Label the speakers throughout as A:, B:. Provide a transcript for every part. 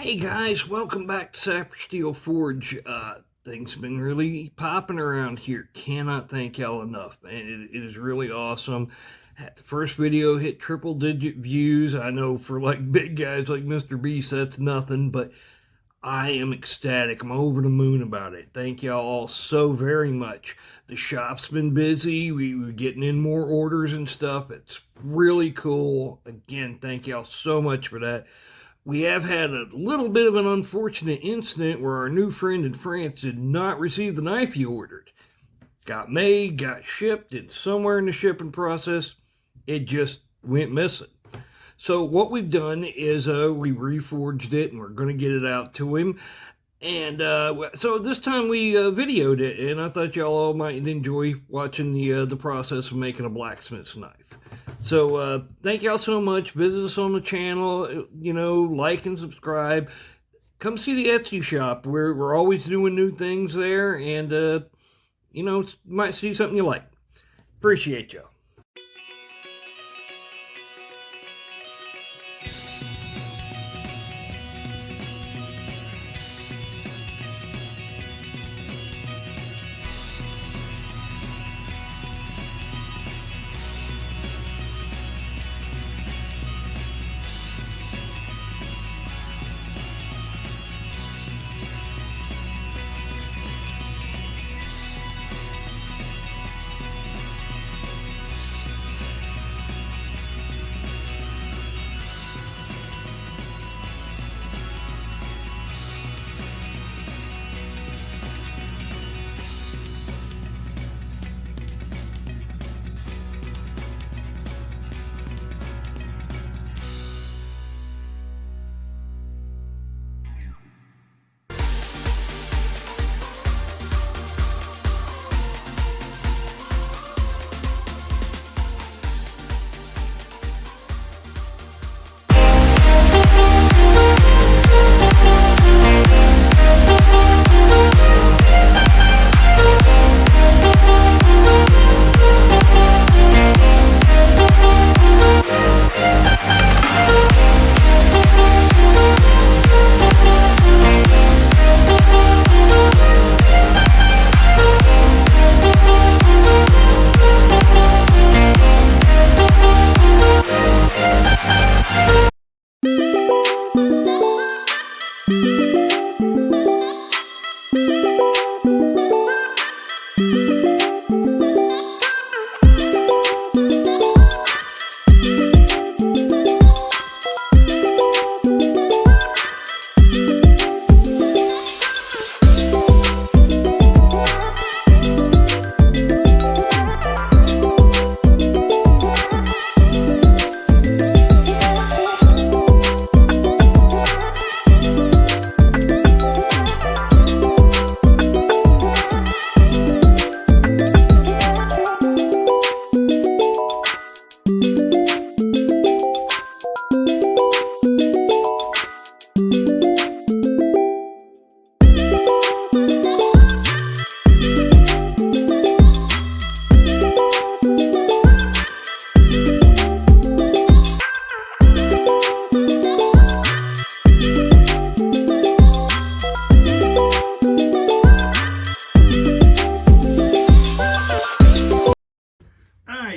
A: Hey guys, welcome back to Sapper Steel Forge. Things have been really popping around here. Cannot thank y'all enough, man. It is really awesome. The first video hit triple digit views. I know for like big guys like Mr. Beast, that's nothing, but I am ecstatic. I'm over the moon about it. Thank y'all all so very much. The shop's been busy. We're getting in more orders and stuff. It's really cool. Again, thank y'all so much for that. We have had a little bit of an unfortunate incident where our new friend in France did not receive the knife he ordered. Got made, got shipped, and somewhere in the shipping process, it just went missing. So what we've done is we reforged it, and we're going to get it out to him. And so this time we videoed it, and I thought y'all all might enjoy watching the process of making a blacksmith's knife. So thank y'all so much. Visit us on the channel, like and subscribe. Come see the Etsy shop. We're always doing new things there, and might see something you like. Appreciate y'all.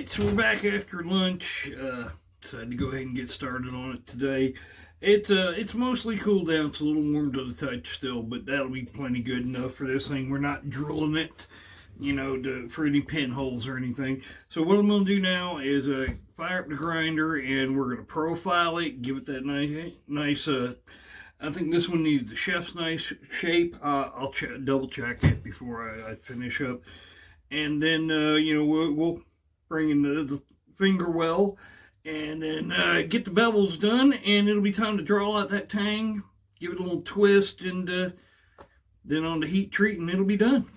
A: So we're back after lunch. Decided to go ahead and get started on it today. It's mostly cooled down. It's a little warm to the touch still, but that'll be plenty good enough for this thing. We're not drilling it, for any pinholes or anything. So what I'm going to do now is fire up the grinder, and we're going to profile it, give it that nice. I think this one needs the chef's nice shape. I'll double check it before I finish up, and then we'll bring in the finger well, and then get the bevels done, and it'll be time to draw out that tang, give it a little twist, and then on the heat treat, and it'll be done.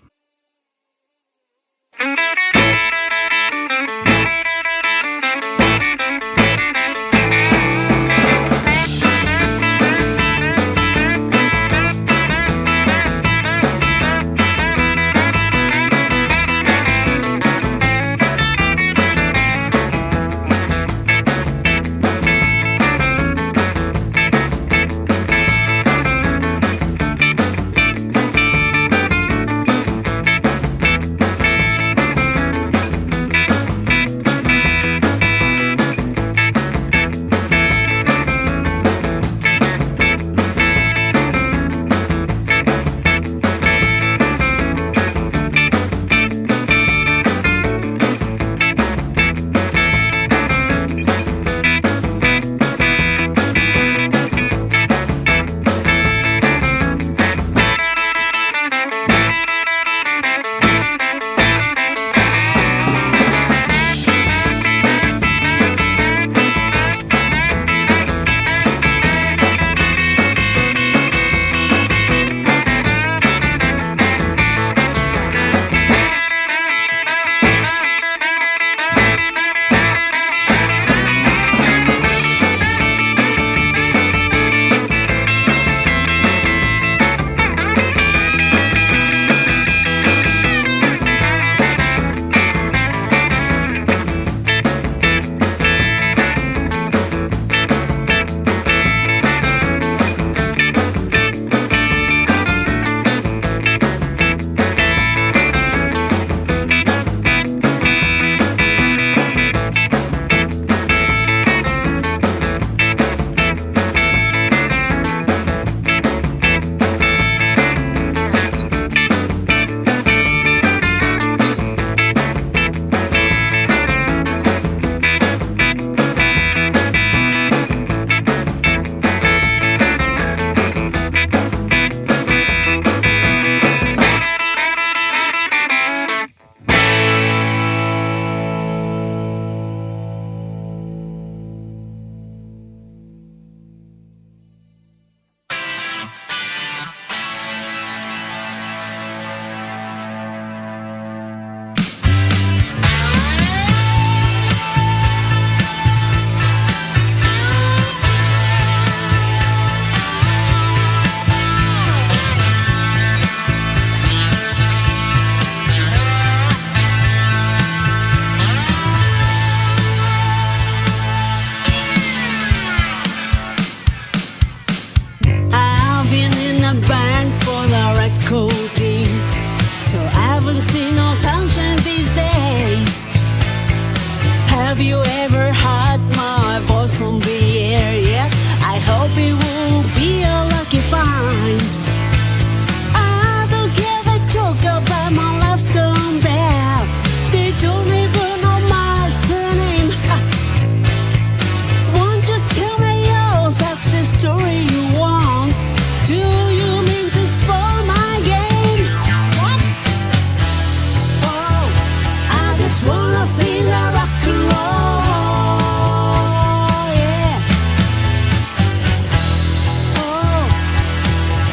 B: see no sunshine these days. Have you ever heard my voice on the air yet? I hope it will be a lucky find. I don't give a joke about my life's gone bad. They don't even know my surname. Won't you tell me your success story you want? Do you mean to spoil my game? What? Oh, I just wanna see the rock and roll, yeah. Oh,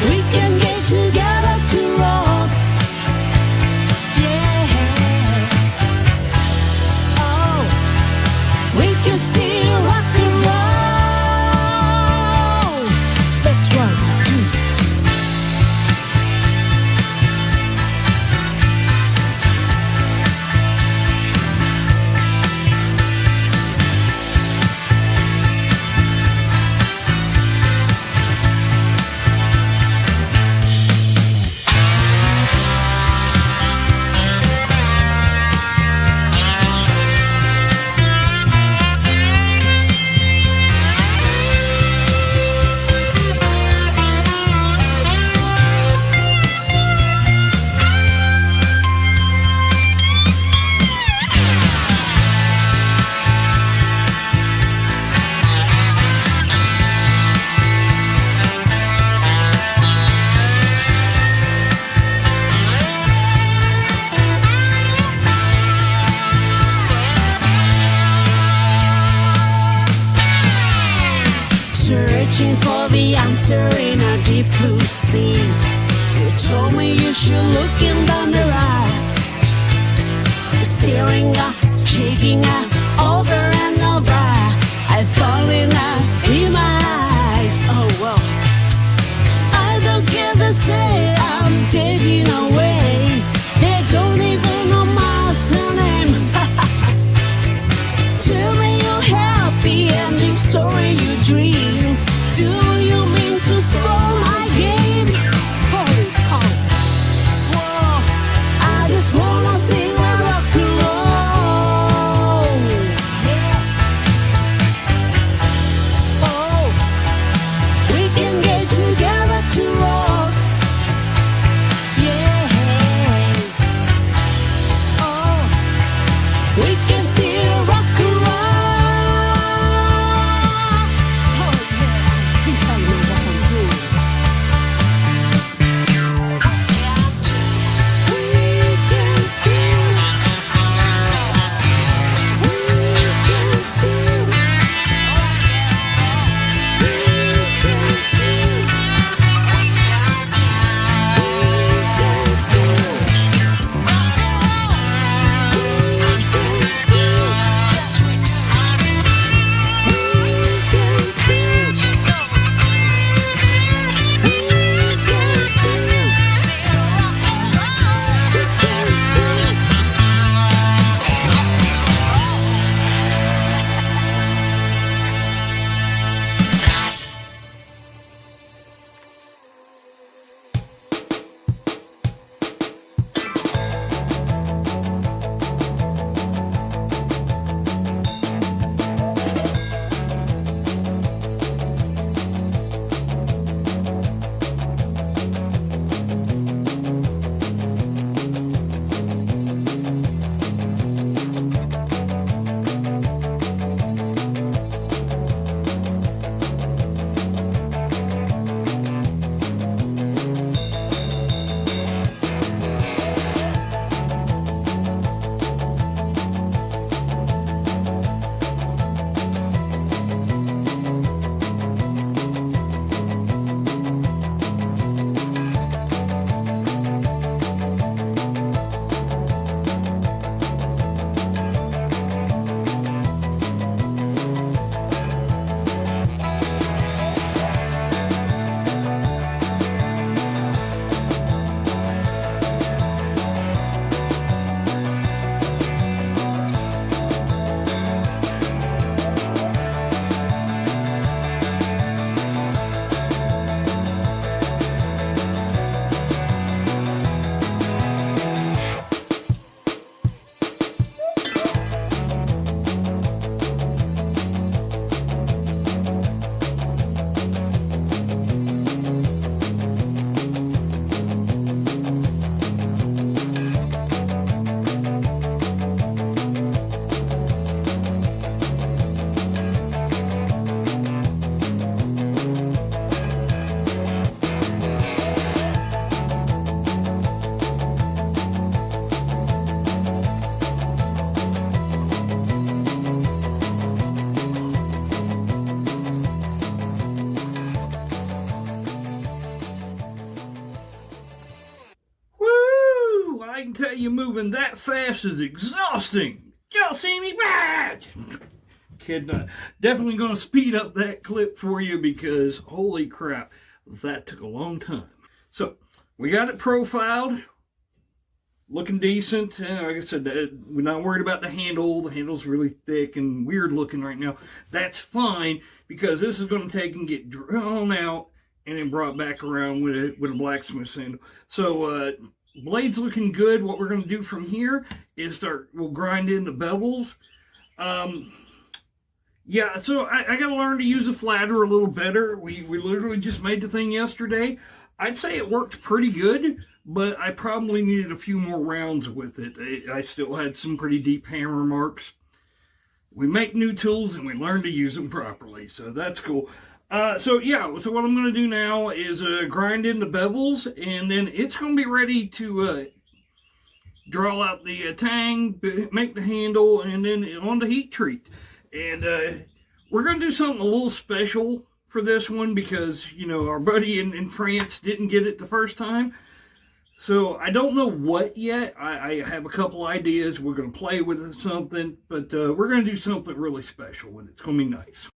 B: we can get together to rock, yeah. Oh, we can still rock and roll. That's what we do. Searching for the answer in a deep blue sea. You told me you should look in down the eye. Staring up, shaking up, over and over. I fall in my eyes. Oh well, I don't get to say I'm taking away. They don't even know my surname. Tell me your happy ending story you dream. Do you mean to spoil my game? Holy cow! Whoa! I just wanna sing the rock and roll. Yeah. Oh, we can get together to rock. Yeah. Oh, we can still rock and roll. Oh yeah, I think I know what I'm doing. We can still
A: you moving that fast is exhausting. Y'all see me? Kid, definitely going to speed up that clip for you because holy crap, that took a long time. So we got it profiled, looking decent. Like I said, we're not worried about the handle. The handle's really thick and weird looking right now. That's fine because this is going to take and get drawn out and then brought back around with a blacksmith handle. So blade's looking good. What we're going to do from here is we'll grind in the bevels. Yeah, so I got to learn to use a flatter a little better. We literally just made the thing yesterday. I'd say it worked pretty good, but I probably needed a few more rounds with it. I still had some pretty deep hammer marks. We make new tools and we learn to use them properly, so that's cool. So what I'm going to do now is grind in the bevels, and then it's going to be ready to draw out the tang, make the handle, and then on the heat treat. And we're going to do something a little special for this one because, you know, our buddy in France didn't get it the first time. So I don't know what yet. I have a couple ideas. We're going to play with something, but we're going to do something really special, and it's going to be nice.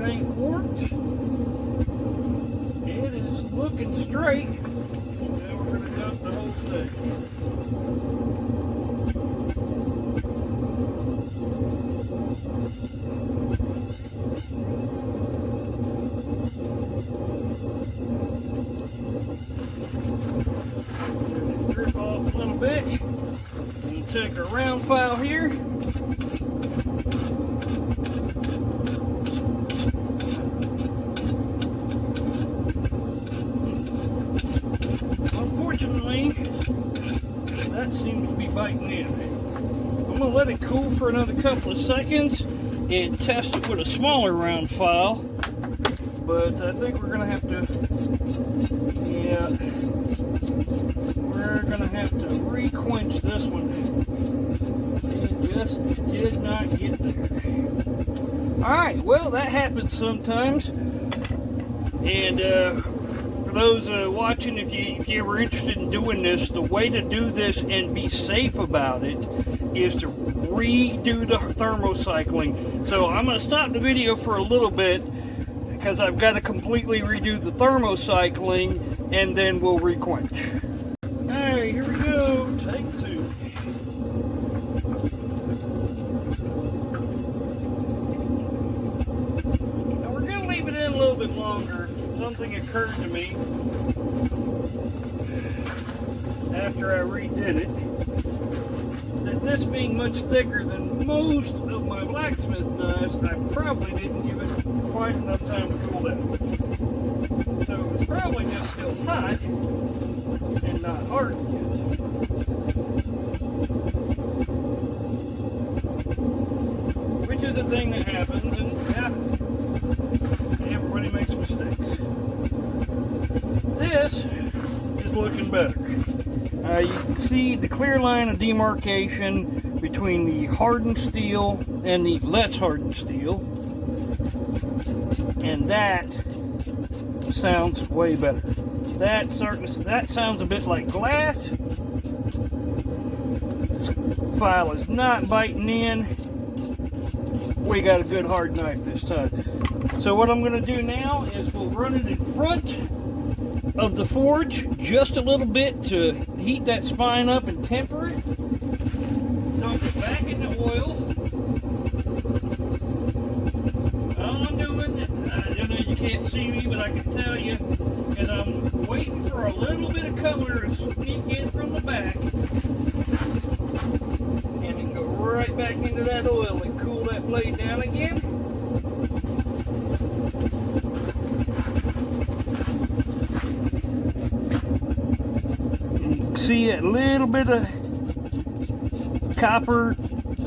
A: it ain't warped. It is looking straight. Now we're going to dump the whole thing. Drip off a little bit. We'll take our round file here. Unfortunately, that seems to be biting in. I'm going to let it cool for another couple of seconds and test it with a smaller round file. But I think we're going to have to, yeah, we're going to have to re-quench this one. It just did not get there. Alright, well, that happens sometimes. And for those watching, if you ever interested in doing this, the way to do this and be safe about it is to redo the thermocycling. So I'm going to stop the video for a little bit because I've got to completely redo the thermocycling, and then we'll requench. Alright, here we go. Take two. Now we're going to leave it in a little bit longer. Something occurred to me after I redid it, that this being much thicker than most of my blacksmith knives, I probably didn't give it quite enough time to cool down. So it's probably just still hot and not hardened yet. Which is a thing that happens, and yeah, everybody makes mistakes. This is looking better. You can see the clear line of demarcation between the hardened steel and the less hardened steel, and that sounds way better. That sounds a bit like glass. This file is not biting in. We got a good hard knife this time. So what I'm going to do now is we'll run it in front of the forge just a little bit to heat that spine up and temper it. Dump it back in the oil. All I'm doing, I know you can't see me, but I can tell you, is I'm waiting for a little bit of color to sneak in from the back, and then go right back into that oil and cool that blade down again. See that little bit of copper,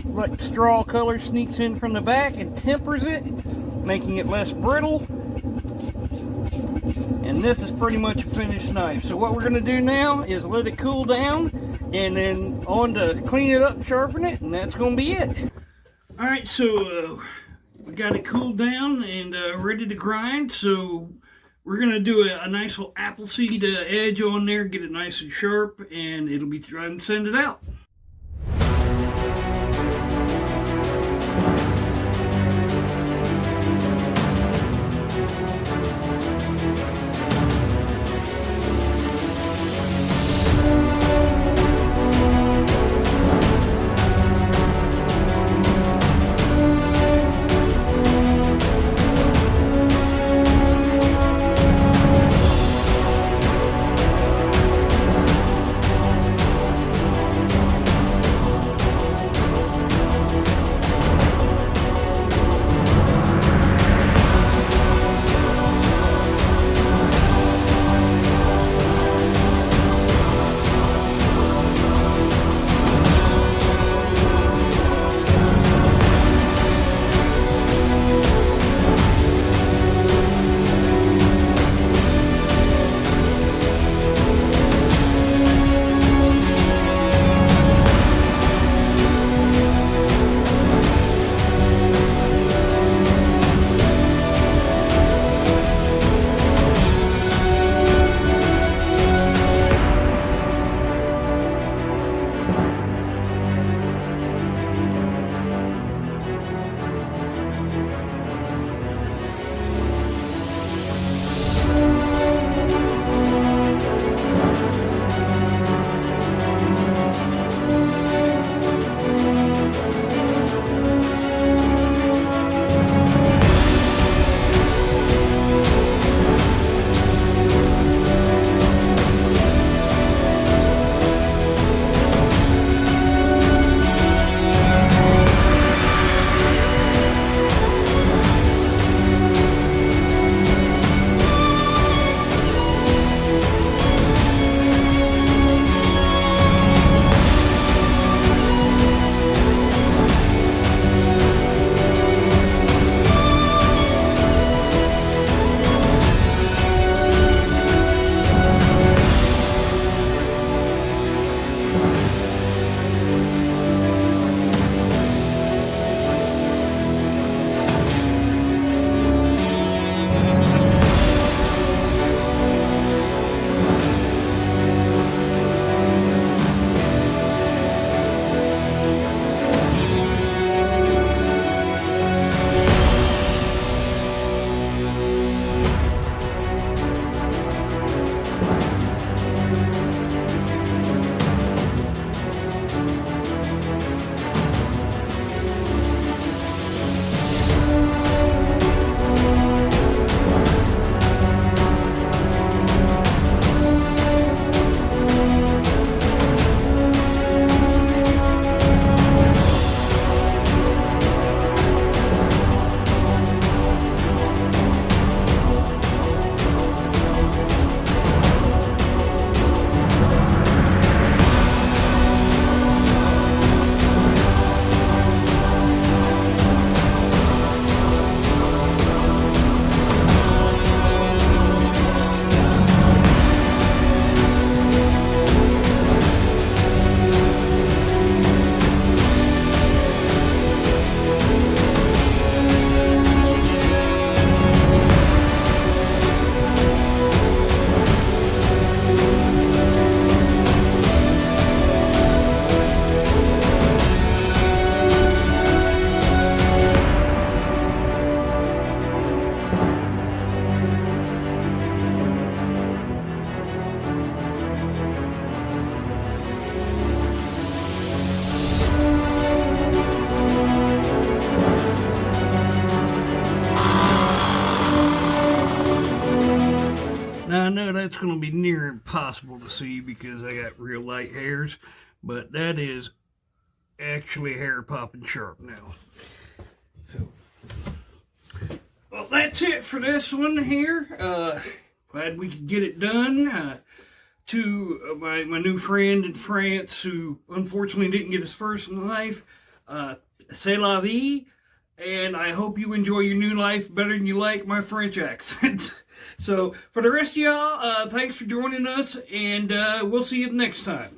A: like straw color, sneaks in from the back and tempers it, making it less brittle. And this is pretty much a finished knife. So what we're going to do now is let it cool down, and then on to clean it up and sharpen it, and that's going to be it. Alright, so we got it cooled down and ready to grind. So we're going to do a nice little appleseed edge on there, get it nice and sharp, and it'll be trying to send it out. that's going to be near impossible to see because I got real light hairs, but that is actually hair popping sharp now. So, well, that's it for this one here. Glad we could get it done. To my new friend in France who unfortunately didn't get his first in life, c'est la vie, and I hope you enjoy your new life better than you like my French accent. So, for the rest of y'all, thanks for joining us, and we'll see you next time.